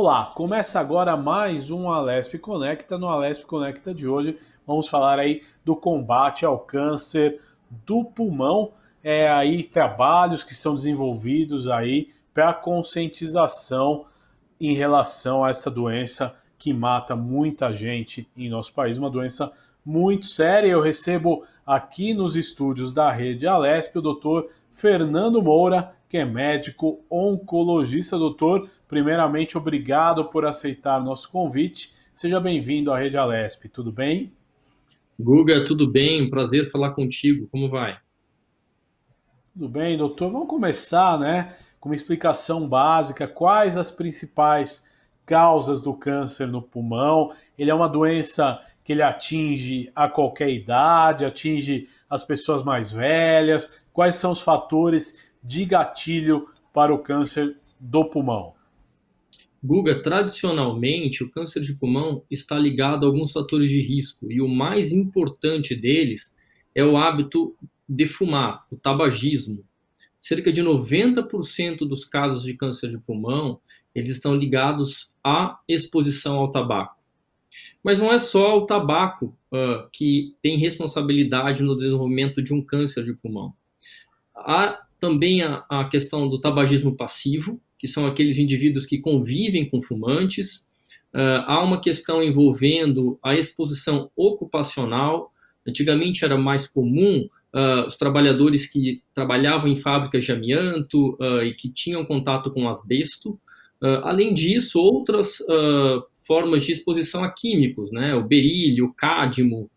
Olá, começa agora mais um Alesp Conecta. No Alesp Conecta de hoje vamos falar aí do combate ao câncer do pulmão, aí trabalhos que são desenvolvidos aí para conscientização em relação a essa doença que mata muita gente em nosso país, uma doença muito séria. Eu recebo aqui nos estúdios da Rede Alesp o doutor Fernando Moura, que é médico oncologista. Doutor, primeiramente, obrigado por aceitar nosso convite. Seja bem-vindo à Rede Alesp, tudo bem? Guga, tudo bem? Prazer falar contigo. Como vai? Tudo bem, doutor. Vamos começar, né, com uma explicação básica. Quais as principais causas do câncer no pulmão? Ele é uma doença que ele atinge a qualquer idade, atinge as pessoas mais velhas. Quais são os fatores de gatilho para o câncer do pulmão? Guga, tradicionalmente, o câncer de pulmão está ligado a alguns fatores de risco e o mais importante deles é o hábito de fumar, o tabagismo. Cerca de 90% dos casos de câncer de pulmão, eles estão ligados à exposição ao tabaco. Mas não é só o tabaco que tem responsabilidade no desenvolvimento de um câncer de pulmão. Há também a questão do tabagismo passivo, que são aqueles indivíduos que convivem com fumantes. Há uma questão envolvendo a exposição ocupacional. Antigamente era mais comum os trabalhadores que trabalhavam em fábricas de amianto e que tinham contato com asbesto. Além disso, outras formas de exposição a químicos, né? O berílio, o cádmio,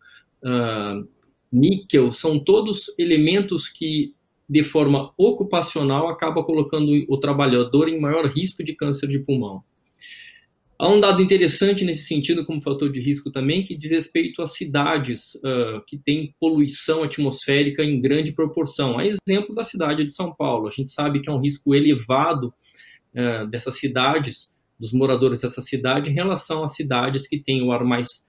níquel, são todos elementos que de forma ocupacional, acaba colocando o trabalhador em maior risco de câncer de pulmão. Há um dado interessante nesse sentido, como fator de risco também, que diz respeito a cidades que têm poluição atmosférica em grande proporção. A exemplo da cidade de São Paulo. A gente sabe que é um risco elevado dessas cidades, dos moradores dessa cidade, em relação a cidades que têm o ar mais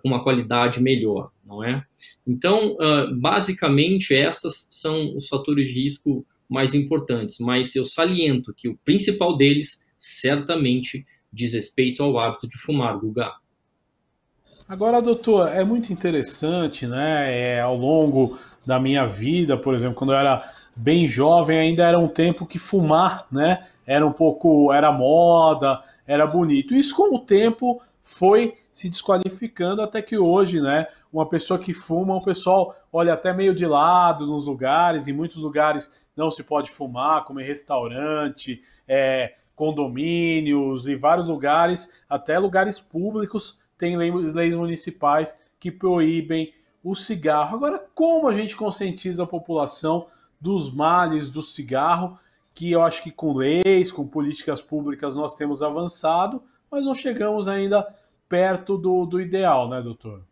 com uma qualidade melhor, não é? Então, basicamente, esses são os fatores de risco mais importantes, mas eu saliento que o principal deles, certamente, diz respeito ao hábito de fumar, Guga. Agora, doutor, é muito interessante, né? Ao longo da minha vida, por exemplo, quando eu era bem jovem, ainda era um tempo que fumar, né? Era um pouco, era moda, era bonito. Isso com o tempo foi se desqualificando até que hoje, né? Uma pessoa que fuma, o pessoal olha até meio de lado nos lugares, em muitos lugares não se pode fumar, como em restaurante, condomínios e vários lugares, até lugares públicos tem leis municipais que proíbem o cigarro. Agora, como a gente conscientiza a população dos males do cigarro, que eu acho que com leis, com políticas públicas nós temos avançado, mas não chegamos ainda perto do ideal, né, doutor?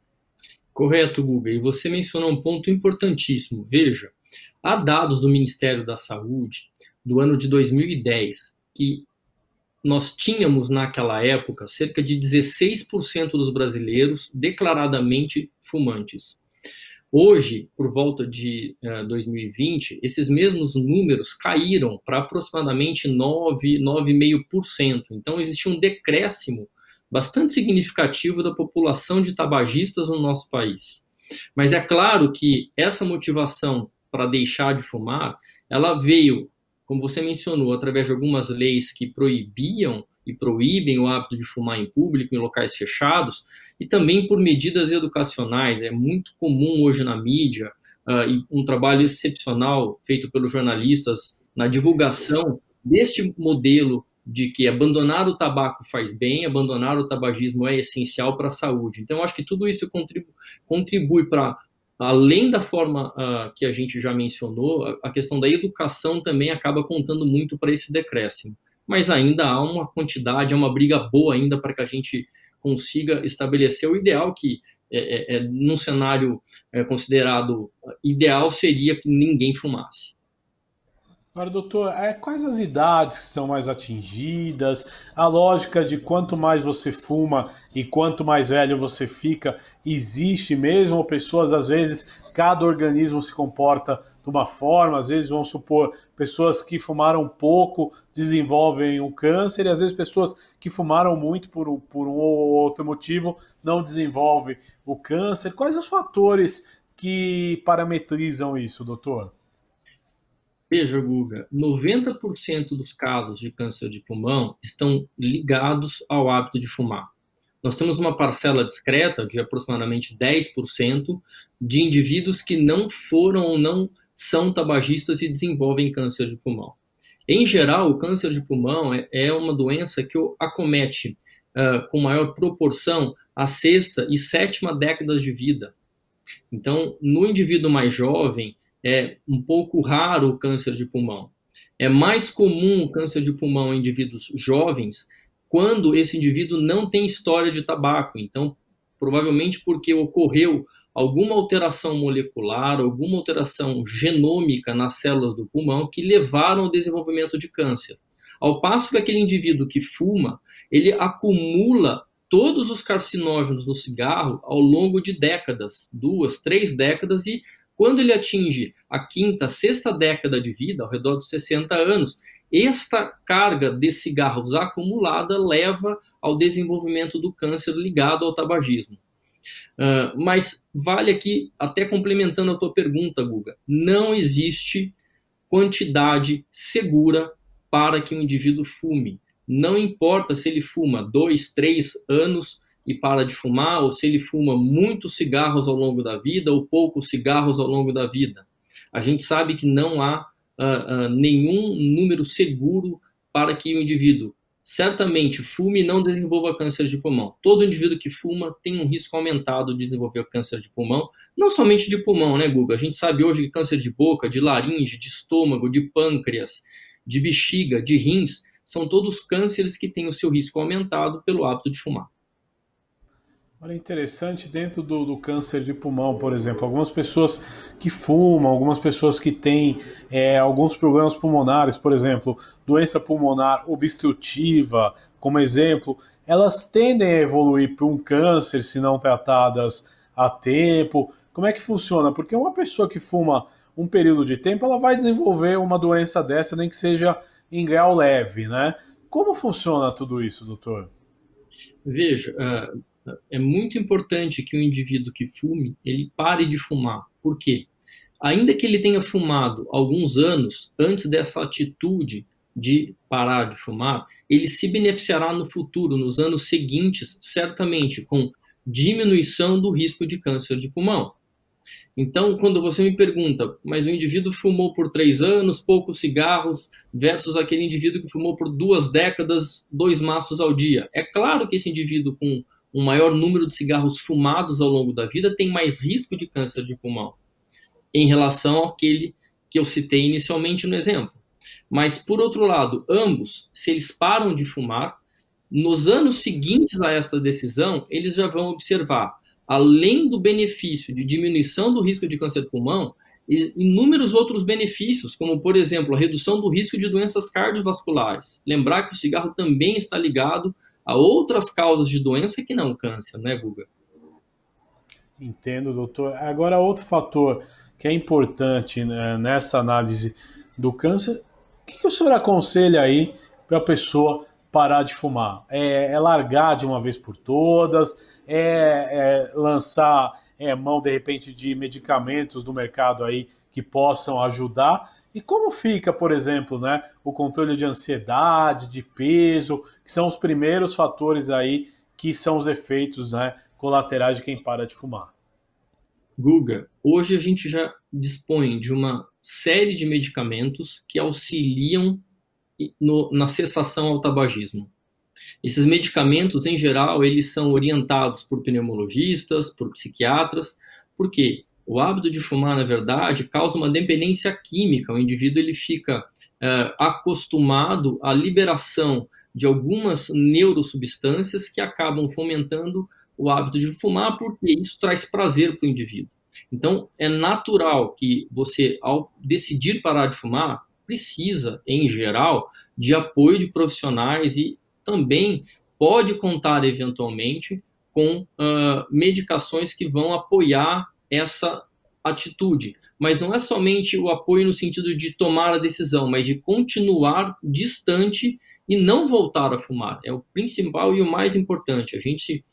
Correto, Guga. E você mencionou um ponto importantíssimo. Veja, há dados do Ministério da Saúde do ano de 2010 que nós tínhamos naquela época cerca de 16% dos brasileiros declaradamente fumantes. Hoje, por volta de 2020, esses mesmos números caíram para aproximadamente 9, 9,5%. Então, existe um decréscimo bastante significativo da população de tabagistas no nosso país. Mas é claro que essa motivação para deixar de fumar, ela veio, como você mencionou, através de algumas leis que proibiam e proíbem o hábito de fumar em público, em locais fechados, e também por medidas educacionais. É muito comum hoje na mídia, e um trabalho excepcional feito pelos jornalistas na divulgação deste modelo de que abandonar o tabaco faz bem, abandonar o tabagismo é essencial para a saúde. Então, eu acho que tudo isso contribui para, além da forma que a gente já mencionou, a questão da educação também acaba contando muito para esse decréscimo. Mas ainda há uma quantidade, há uma briga boa ainda para que a gente consiga estabelecer o ideal, que num cenário considerado ideal seria que ninguém fumasse. Agora, doutor, quais as idades que são mais atingidas? A lógica de quanto mais você fuma e quanto mais velho você fica, existe mesmo? Ou pessoas, às vezes, cada organismo se comporta de uma forma, às vezes, vamos supor, pessoas que fumaram pouco desenvolvem o câncer, e às vezes pessoas que fumaram muito por um ou outro motivo não desenvolvem o câncer. Quais os fatores que parametrizam isso, doutor? Veja, Guga, 90% dos casos de câncer de pulmão estão ligados ao hábito de fumar. Nós temos uma parcela discreta de aproximadamente 10% de indivíduos que não foram ou não são tabagistas e desenvolvem câncer de pulmão. Em geral, o câncer de pulmão é uma doença que acomete com maior proporção a sexta e sétima décadas de vida. Então, no indivíduo mais jovem, é um pouco raro o câncer de pulmão. É mais comum o câncer de pulmão em indivíduos jovens quando esse indivíduo não tem história de tabaco. Então, provavelmente porque ocorreu alguma alteração molecular, alguma alteração genômica nas células do pulmão que levaram ao desenvolvimento de câncer. Ao passo que aquele indivíduo que fuma, ele acumula todos os carcinógenos no cigarro ao longo de décadas, 2, 3 décadas, e quando ele atinge a quinta, sexta década de vida, ao redor dos 60 anos, esta carga de cigarros acumulada leva ao desenvolvimento do câncer ligado ao tabagismo. Mas vale aqui, até complementando a tua pergunta, Guga, não existe quantidade segura para que um indivíduo fume. Não importa se ele fuma 2, 3 anos e para de fumar, ou se ele fuma muitos cigarros ao longo da vida, ou poucos cigarros ao longo da vida. A gente sabe que não há nenhum número seguro para que o indivíduo certamente fume e não desenvolva câncer de pulmão. Todo indivíduo que fuma tem um risco aumentado de desenvolver câncer de pulmão, não somente de pulmão, né, Guga? A gente sabe hoje que câncer de boca, de laringe, de estômago, de pâncreas, de bexiga, de rins, são todos cânceres que têm o seu risco aumentado pelo hábito de fumar. Olha, interessante, dentro do câncer de pulmão, por exemplo, algumas pessoas que fumam, algumas pessoas que têm alguns problemas pulmonares, por exemplo, doença pulmonar obstrutiva, como exemplo, elas tendem a evoluir para um câncer se não tratadas a tempo. Como é que funciona? Porque uma pessoa que fuma um período de tempo, ela vai desenvolver uma doença dessa, nem que seja em grau leve, né? Como funciona tudo isso, doutor? Veja, é muito importante que o indivíduo que fume, ele pare de fumar. Por quê? Ainda que ele tenha fumado alguns anos antes dessa atitude de parar de fumar, ele se beneficiará no futuro, nos anos seguintes, certamente com diminuição do risco de câncer de pulmão. Então, quando você me pergunta, mas o indivíduo fumou por 3 anos, poucos cigarros, versus aquele indivíduo que fumou por 2 décadas, 2 maços ao dia. É claro que esse indivíduo com um maior número de cigarros fumados ao longo da vida tem mais risco de câncer de pulmão, em relação àquele que eu citei inicialmente no exemplo. Mas, por outro lado, ambos, se eles param de fumar, nos anos seguintes a esta decisão, eles já vão observar, além do benefício de diminuição do risco de câncer de pulmão, inúmeros outros benefícios, como, por exemplo, a redução do risco de doenças cardiovasculares. Lembrar que o cigarro também está ligado a outras causas de doença que não câncer, né, Guga? Entendo, doutor. Agora, outro fator que é importante, né, nessa análise do câncer, o que o senhor aconselha aí para a pessoa parar de fumar? É largar de uma vez por todas? Lançar mão, de repente, de medicamentos do mercado aí que possam ajudar? E como fica, por exemplo, né, o controle de ansiedade, de peso, que são os primeiros fatores aí que são os efeitos, né, colaterais de quem para de fumar? Guga, hoje a gente já dispõe de uma série de medicamentos que auxiliam na cessação ao tabagismo. Esses medicamentos, em geral, eles são orientados por pneumologistas, por psiquiatras, porque o hábito de fumar, na verdade, causa uma dependência química. O indivíduo ele fica acostumado à liberação de algumas neurosubstâncias que acabam fomentando o hábito de fumar, porque isso traz prazer para o indivíduo. Então, é natural que você, ao decidir parar de fumar, precisa, em geral, de apoio de profissionais e também pode contar, eventualmente, com medicações que vão apoiar essa atitude, mas não é somente o apoio no sentido de tomar a decisão, mas de continuar distante e não voltar a fumar. É o principal e o mais importante. A gente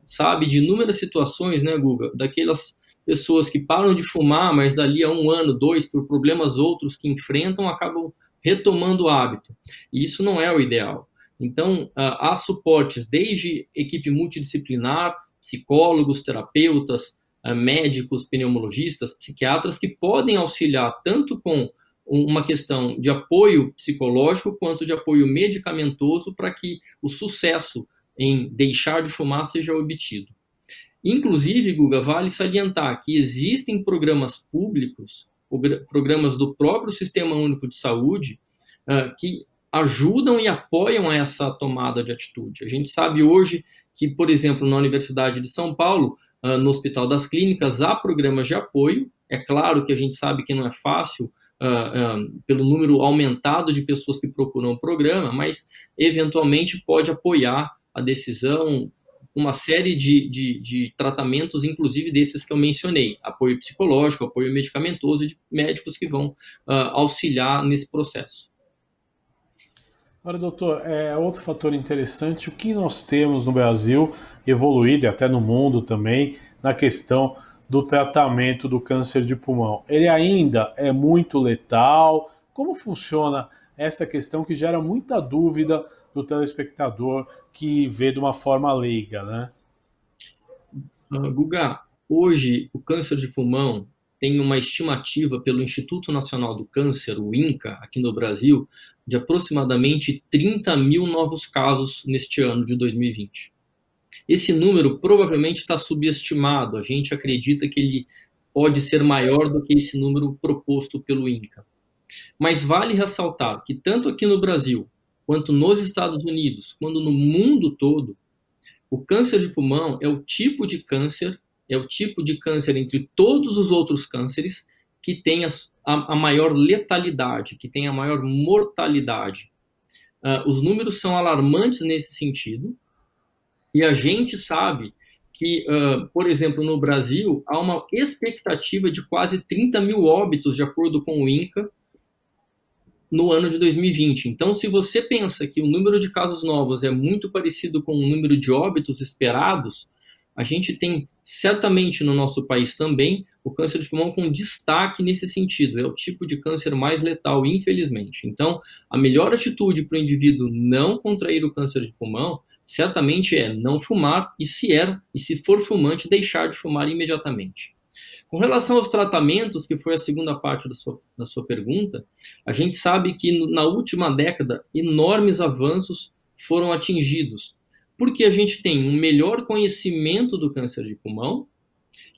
sabe de inúmeras situações, né, Guga, daquelas pessoas que param de fumar, mas dali a 1 ano, 2, por problemas outros que enfrentam, acabam retomando o hábito. E isso não é o ideal. Então, há suportes desde equipe multidisciplinar, psicólogos, terapeutas, médicos, pneumologistas, psiquiatras, que podem auxiliar tanto com uma questão de apoio psicológico quanto de apoio medicamentoso para que o sucesso em deixar de fumar seja obtido. Inclusive, Guga, vale salientar que existem programas públicos, programas do próprio Sistema Único de Saúde, que ajudam e apoiam essa tomada de atitude. A gente sabe hoje que, por exemplo, na Universidade de São Paulo, no Hospital das Clínicas, há programas de apoio. É claro que a gente sabe que não é fácil pelo número aumentado de pessoas que procuram o programa, mas eventualmente pode apoiar a decisão, uma série de tratamentos, inclusive desses que eu mencionei, apoio psicológico, apoio medicamentoso, de médicos que vão auxiliar nesse processo. Agora, doutor, outro fator interessante, o que nós temos no Brasil, evoluído e até no mundo também, na questão do tratamento do câncer de pulmão. Ele ainda é muito letal? Como funciona essa questão que gera muita dúvida do telespectador que vê de uma forma leiga, né? Guga, hoje o câncer de pulmão tem uma estimativa pelo Instituto Nacional do Câncer, o INCA, aqui no Brasil, de aproximadamente 30 mil novos casos neste ano de 2020. Esse número provavelmente está subestimado. A gente acredita que ele pode ser maior do que esse número proposto pelo INCA. Mas vale ressaltar que tanto aqui no Brasil, quanto nos Estados Unidos, quanto no mundo todo, o câncer de pulmão é o tipo de câncer entre todos os outros cânceres que tem a maior letalidade, que tem a maior mortalidade. Os números são alarmantes nesse sentido, e a gente sabe que, por exemplo, no Brasil, há uma expectativa de quase 30 mil óbitos, de acordo com o INCA, no ano de 2020. Então, se você pensa que o número de casos novos é muito parecido com o número de óbitos esperados, a gente tem certamente no nosso país também o câncer de pulmão com destaque nesse sentido. É o tipo de câncer mais letal, infelizmente. Então, a melhor atitude para o indivíduo não contrair o câncer de pulmão certamente é não fumar e se for fumante, deixar de fumar imediatamente. Com relação aos tratamentos, que foi a segunda parte da sua pergunta, a gente sabe que na última década enormes avanços foram atingidos, porque a gente tem um melhor conhecimento do câncer de pulmão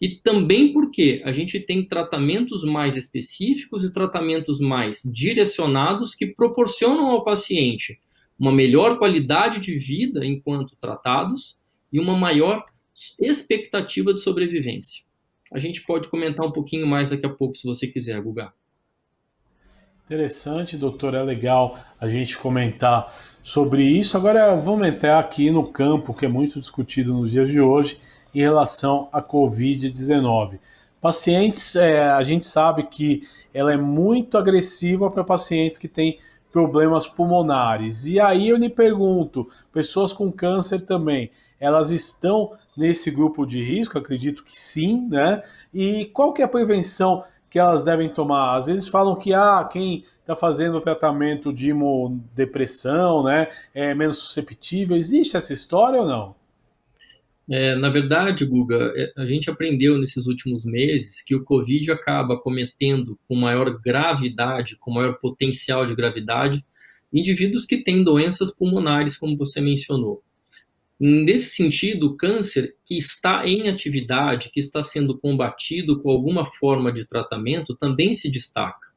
e também porque a gente tem tratamentos mais específicos e tratamentos mais direcionados que proporcionam ao paciente uma melhor qualidade de vida enquanto tratados e uma maior expectativa de sobrevivência. A gente pode comentar um pouquinho mais daqui a pouco, se você quiser, Guga. Interessante, doutor. É legal a gente comentar sobre isso. Agora vamos entrar aqui no campo que é muito discutido nos dias de hoje em relação à Covid-19. Pacientes, a gente sabe que ela é muito agressiva para pacientes que têm problemas pulmonares. E aí eu lhe pergunto, pessoas com câncer também, elas estão nesse grupo de risco? Acredito que sim, né? E qual que é a prevenção que elas devem tomar? Às vezes falam que quem está fazendo o tratamento de imunodepressão, né, é menos susceptível. Existe essa história ou não? Na verdade, Guga, a gente aprendeu nesses últimos meses que o Covid acaba cometendo com maior gravidade, com maior potencial de gravidade, indivíduos que têm doenças pulmonares, como você mencionou. Nesse sentido, o câncer que está em atividade, que está sendo combatido com alguma forma de tratamento, também se destaca.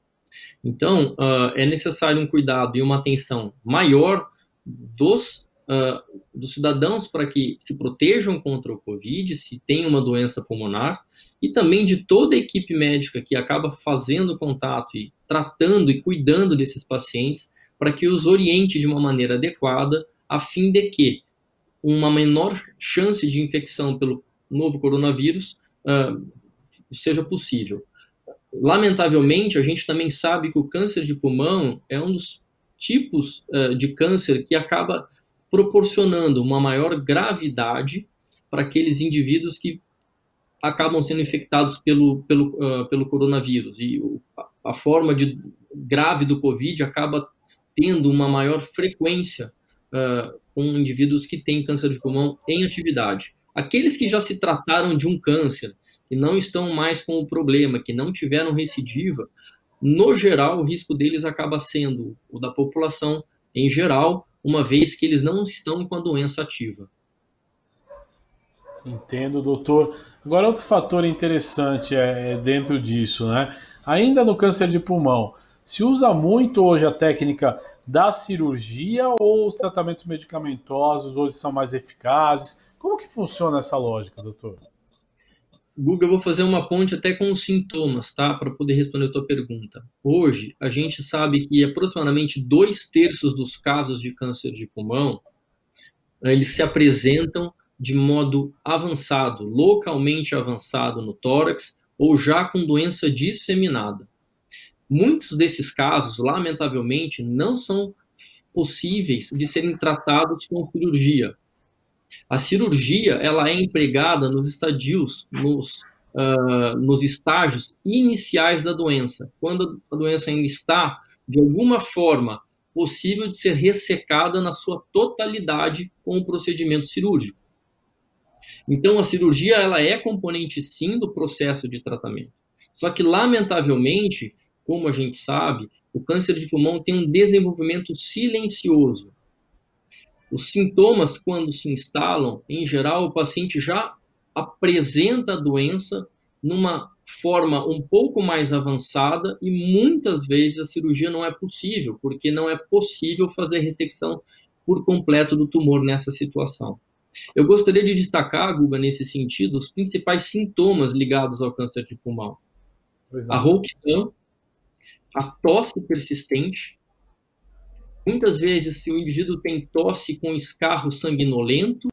Então, é necessário um cuidado e uma atenção maior dos cidadãos para que se protejam contra o Covid, se tem uma doença pulmonar, e também de toda a equipe médica que acaba fazendo contato e tratando e cuidando desses pacientes, para que os oriente de uma maneira adequada, a fim de que uma menor chance de infecção pelo novo coronavírus seja possível. Lamentavelmente, a gente também sabe que o câncer de pulmão é um dos tipos de câncer que acaba proporcionando uma maior gravidade para aqueles indivíduos que acabam sendo infectados pelo coronavírus. E a forma grave do Covid acaba tendo uma maior frequência com indivíduos que têm câncer de pulmão em atividade. Aqueles que já se trataram de um câncer, que não estão mais com o problema, que não tiveram recidiva, no geral, o risco deles acaba sendo o da população em geral, uma vez que eles não estão com a doença ativa. Entendo, doutor. Agora, outro fator interessante dentro disso, né? Ainda no câncer de pulmão, se usa muito hoje a técnica da cirurgia ou os tratamentos medicamentosos hoje são mais eficazes? Como que funciona essa lógica, doutor? Guga, eu vou fazer uma ponte até com os sintomas, tá? Para poder responder a tua pergunta. Hoje, a gente sabe que aproximadamente 2/3 dos casos de câncer de pulmão, eles se apresentam de modo avançado, localmente avançado no tórax, ou já com doença disseminada. Muitos desses casos, lamentavelmente, não são possíveis de serem tratados com cirurgia. A cirurgia ela é empregada nos estadios, nos estágios iniciais da doença, quando a doença ainda está, de alguma forma, possível de ser ressecada na sua totalidade com o procedimento cirúrgico. Então, a cirurgia ela é componente, sim, do processo de tratamento. Só que, lamentavelmente, como a gente sabe, o câncer de pulmão tem um desenvolvimento silencioso. Os sintomas, quando se instalam, em geral, o paciente já apresenta a doença numa forma um pouco mais avançada e muitas vezes a cirurgia não é possível, porque não é possível fazer ressecção por completo do tumor nessa situação. Eu gostaria de destacar, Guga, nesse sentido, os principais sintomas ligados ao câncer de pulmão. A rouquidão, a tosse persistente. Muitas vezes, se o indivíduo tem tosse com escarro sanguinolento,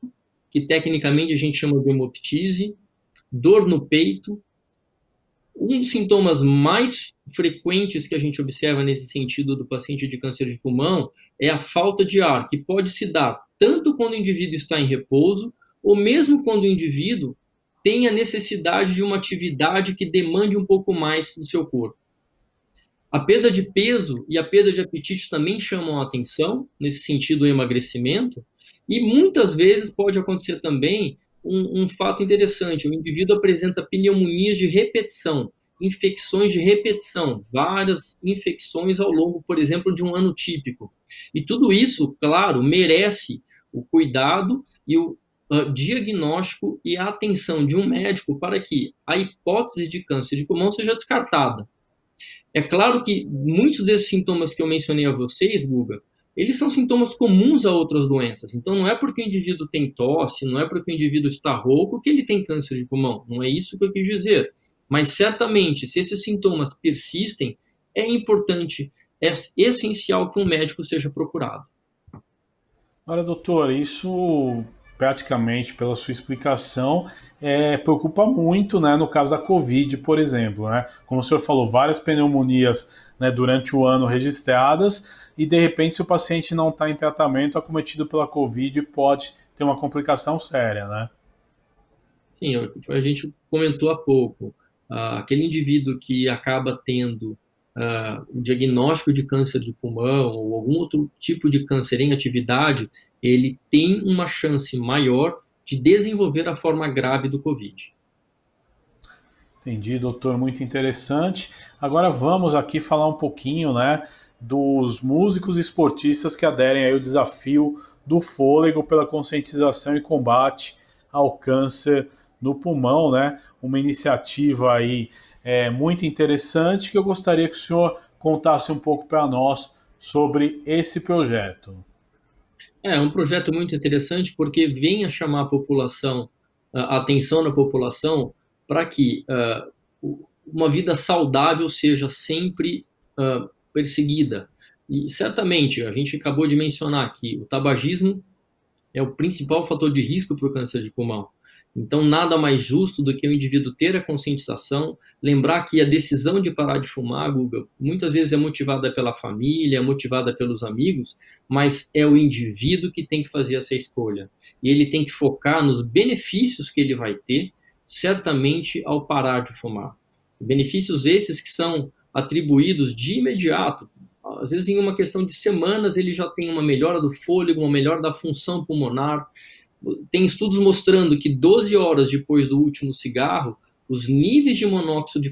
que tecnicamente a gente chama de hemoptise, dor no peito. Um dos sintomas mais frequentes que a gente observa nesse sentido do paciente de câncer de pulmão é a falta de ar, que pode se dar tanto quando o indivíduo está em repouso, ou mesmo quando o indivíduo tem a necessidade de uma atividade que demande um pouco mais do seu corpo. A perda de peso e a perda de apetite também chamam a atenção, nesse sentido, o emagrecimento, e muitas vezes pode acontecer também um fato interessante: o indivíduo apresenta pneumonias de repetição, infecções de repetição, várias infecções ao longo, por exemplo, de um ano típico. E tudo isso, claro, merece o cuidado e o diagnóstico e a atenção de um médico para que a hipótese de câncer de pulmão seja descartada. É claro que muitos desses sintomas que eu mencionei a vocês, Guga, eles são sintomas comuns a outras doenças. Então, não é porque o indivíduo tem tosse, não é porque o indivíduo está rouco que ele tem câncer de pulmão. Não é isso que eu quis dizer. Mas, certamente, se esses sintomas persistem, é importante, é essencial que um médico seja procurado. Olha, doutor, isso praticamente, pela sua explicação, preocupa muito, né, no caso da Covid, por exemplo, né? Como o senhor falou, várias pneumonias, né, durante o ano registradas e, de repente, se o paciente não está em tratamento, acometido pela Covid, pode ter uma complicação séria, né? Sim, a gente comentou há pouco. Aquele indivíduo que acaba tendo o diagnóstico de câncer de pulmão ou algum outro tipo de câncer em atividade, ele tem uma chance maior de desenvolver a forma grave do Covid. Entendi, doutor, muito interessante. Agora vamos aqui falar um pouquinho, né, dos músicos e esportistas que aderem aí ao desafio do fôlego pela conscientização e combate ao câncer no pulmão, né? Uma iniciativa aí muito interessante que eu gostaria que o senhor contasse um pouco para nós sobre esse projeto. É um projeto muito interessante porque vem a chamar a população, a atenção da população para que uma vida saudável seja sempre perseguida. E certamente, a gente acabou de mencionar que o tabagismo é o principal fator de risco para o câncer de pulmão. Então, nada mais justo do que o indivíduo ter a conscientização, lembrar que a decisão de parar de fumar, Guga, muitas vezes é motivada pela família, é motivada pelos amigos, mas é o indivíduo que tem que fazer essa escolha. E ele tem que focar nos benefícios que ele vai ter, certamente, ao parar de fumar. Benefícios esses que são atribuídos de imediato. Às vezes, em uma questão de semanas, ele já tem uma melhora do fôlego, uma melhora da função pulmonar. Tem estudos mostrando que 12 horas depois do último cigarro, os níveis de monóxido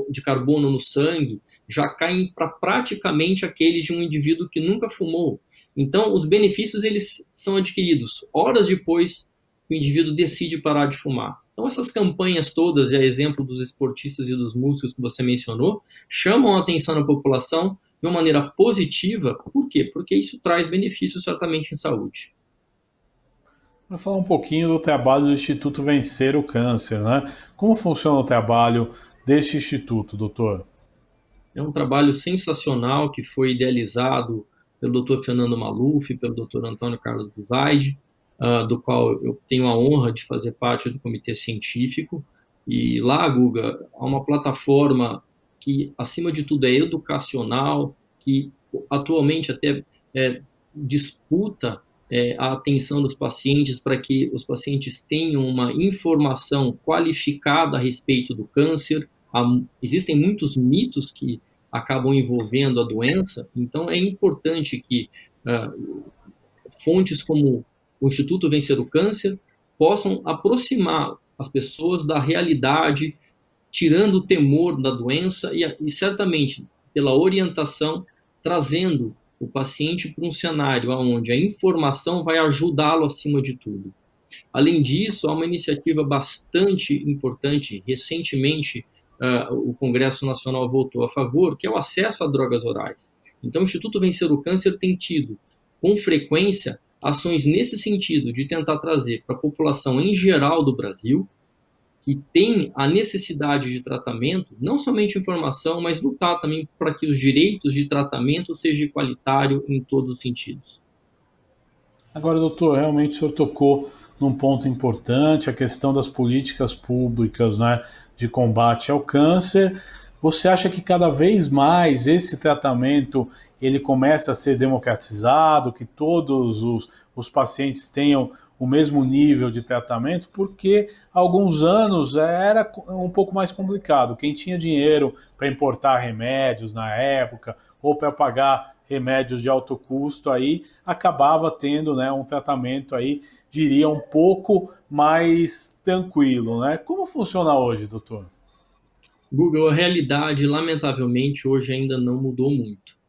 de carbono no sangue já caem para praticamente aqueles de um indivíduo que nunca fumou. Então, os benefícios eles são adquiridos horas depois que o indivíduo decide parar de fumar. Então, essas campanhas todas, a exemplo dos esportistas e dos músicos que você mencionou, chamam a atenção da população de uma maneira positiva. Por quê? Porque isso traz benefícios certamente em saúde. Para falar um pouquinho do trabalho do Instituto Vencer o Câncer, né? Como funciona o trabalho deste instituto, doutor? É um trabalho sensacional que foi idealizado pelo Dr. Fernando Maluf, pelo Dr. Antônio Carlos Buzaide, do qual eu tenho a honra de fazer parte do comitê científico. E lá, Guga, há uma plataforma que, acima de tudo, é educacional, que atualmente até disputa a atenção dos pacientes para que os pacientes tenham uma informação qualificada a respeito do câncer. Existem muitos mitos que acabam envolvendo a doença, então é importante que fontes como o Instituto Vencer o Câncer possam aproximar as pessoas da realidade, tirando o temor da doença e certamente, pela orientação, trazendo o paciente para um cenário onde a informação vai ajudá-lo acima de tudo. Além disso, há uma iniciativa bastante importante. Recentemente, o Congresso Nacional votou a favor, que é o acesso a drogas orais. Então, o Instituto Vencer o Câncer tem tido, com frequência, ações nesse sentido, de tentar trazer para a população em geral do Brasil, que tem a necessidade de tratamento, não somente informação, mas lutar também para que os direitos de tratamento sejam igualitários em todos os sentidos. Agora, doutor, realmente o senhor tocou num ponto importante, a questão das políticas públicas, né, de combate ao câncer. Você acha que cada vez mais esse tratamento ele começa a ser democratizado, que todos os pacientes tenham o mesmo nível de tratamento? Porque há alguns anos era um pouco mais complicado. Quem tinha dinheiro para importar remédios na época ou para pagar remédios de alto custo aí acabava tendo, né, um tratamento aí, diria, um pouco mais tranquilo, né? Como funciona hoje, doutor? Google, a realidade, lamentavelmente, hoje ainda não mudou muito.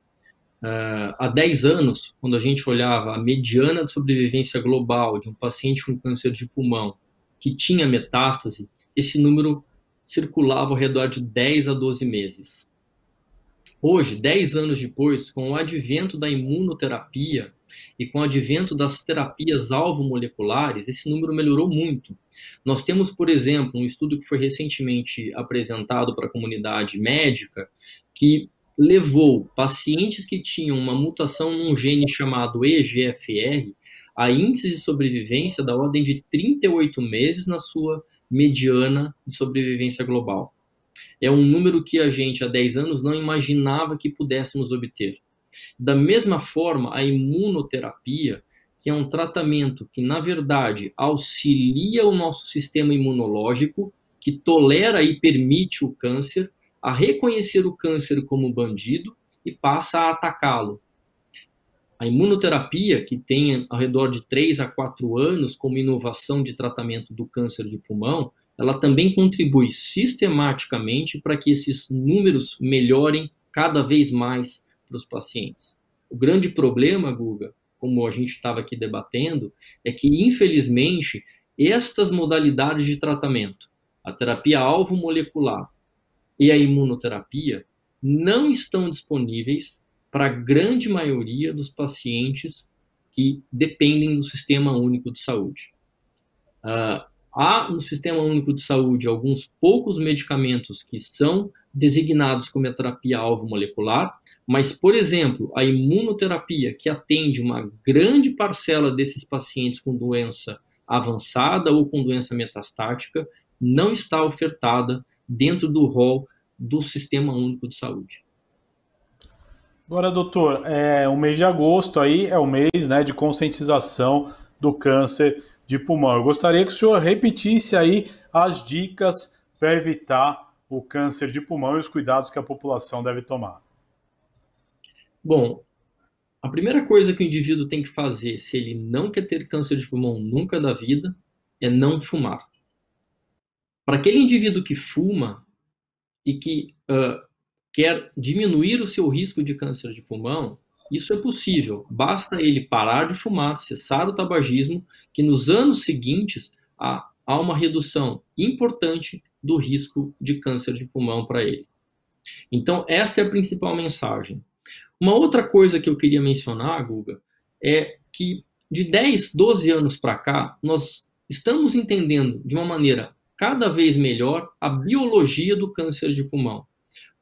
Há 10 anos, quando a gente olhava a mediana de sobrevivência global de um paciente com câncer de pulmão que tinha metástase, esse número circulava ao redor de 10 a 12 meses. Hoje, 10 anos depois, com o advento da imunoterapia e com o advento das terapias alvo-moleculares, esse número melhorou muito. Nós temos, por exemplo, um estudo que foi recentemente apresentado para a comunidade médica que levou pacientes que tinham uma mutação num gene chamado EGFR a índice de sobrevivência da ordem de 38 meses na sua mediana de sobrevivência global. É um número que a gente, há 10 anos, não imaginava que pudéssemos obter. Da mesma forma, a imunoterapia, que é um tratamento que, na verdade, auxilia o nosso sistema imunológico, que tolera e permite o câncer, a reconhecer o câncer como bandido e passa a atacá-lo. A imunoterapia, que tem ao redor de 3 a 4 anos como inovação de tratamento do câncer de pulmão, ela também contribui sistematicamente para que esses números melhorem cada vez mais para os pacientes. O grande problema, Guga, como a gente estava aqui debatendo, é que, infelizmente, estas modalidades de tratamento, a terapia alvo molecular e a imunoterapia, não estão disponíveis para a grande maioria dos pacientes que dependem do Sistema Único de Saúde. Há no Sistema Único de Saúde alguns poucos medicamentos que são designados como a terapia alvo molecular, mas, por exemplo, a imunoterapia, que atende uma grande parcela desses pacientes com doença avançada ou com doença metastática não está ofertada dentro do rol do Sistema Único de Saúde. Agora, doutor, o mês de agosto aí é o mês, né, de conscientização do câncer de pulmão. Eu gostaria que o senhor repetisse aí as dicas para evitar o câncer de pulmão e os cuidados que a população deve tomar. Bom, a primeira coisa que o indivíduo tem que fazer, se ele não quer ter câncer de pulmão nunca da vida, é não fumar. Para aquele indivíduo que fuma e que quer diminuir o seu risco de câncer de pulmão, isso é possível. Basta ele parar de fumar, cessar o tabagismo, que nos anos seguintes há uma redução importante do risco de câncer de pulmão para ele. Então, esta é a principal mensagem. Uma outra coisa que eu queria mencionar, Guga, é que de 10, 12 anos para cá, nós estamos entendendo de uma maneira cada vez melhor a biologia do câncer de pulmão.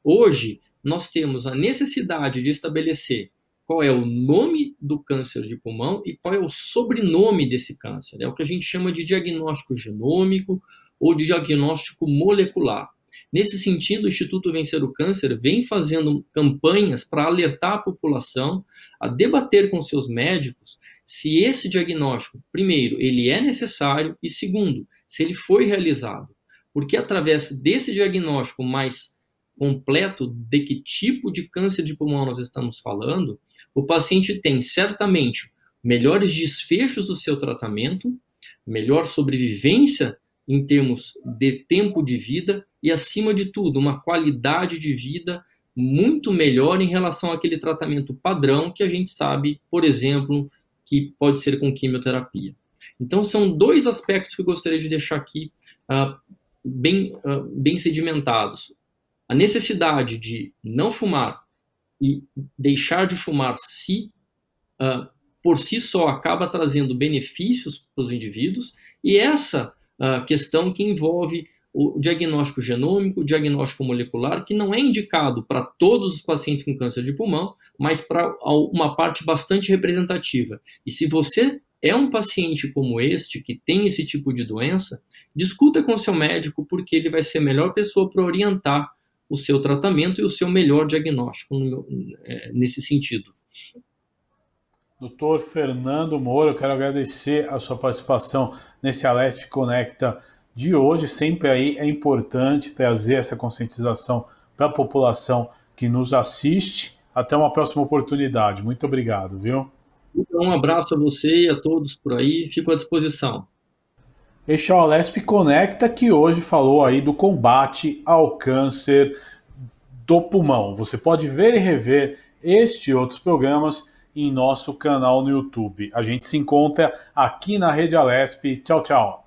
Hoje, nós temos a necessidade de estabelecer qual é o nome do câncer de pulmão e qual é o sobrenome desse câncer. É o que a gente chama de diagnóstico genômico ou de diagnóstico molecular. Nesse sentido, o Instituto Vencer o Câncer vem fazendo campanhas para alertar a população a debater com seus médicos se esse diagnóstico, primeiro, ele é necessário e, segundo, se ele foi realizado. Porque através desse diagnóstico mais completo de que tipo de câncer de pulmão nós estamos falando, o paciente tem certamente melhores desfechos do seu tratamento, melhor sobrevivência em termos de tempo de vida e, acima de tudo, uma qualidade de vida muito melhor em relação àquele tratamento padrão que a gente sabe, por exemplo, que pode ser com quimioterapia. Então, são dois aspectos que eu gostaria de deixar aqui bem sedimentados. A necessidade de não fumar e deixar de fumar se por si só acaba trazendo benefícios para os indivíduos, e essa questão que envolve o diagnóstico genômico, o diagnóstico molecular, que não é indicado para todos os pacientes com câncer de pulmão, mas para uma parte bastante representativa. E se você é um paciente como este, que tem esse tipo de doença, discuta com seu médico, porque ele vai ser a melhor pessoa para orientar o seu tratamento e o seu melhor diagnóstico nesse sentido. Doutor Fernando Moura, eu quero agradecer a sua participação nesse Alesp Conecta de hoje. Sempre aí é importante trazer essa conscientização para a população que nos assiste. Até uma próxima oportunidade. Muito obrigado, viu? Um abraço a você e a todos por aí. Fico à disposição. Este é o Alesp Conecta, que hoje falou aí do combate ao câncer do pulmão. Você pode ver e rever este e outros programas em nosso canal no YouTube. A gente se encontra aqui na Rede Alesp. Tchau, tchau.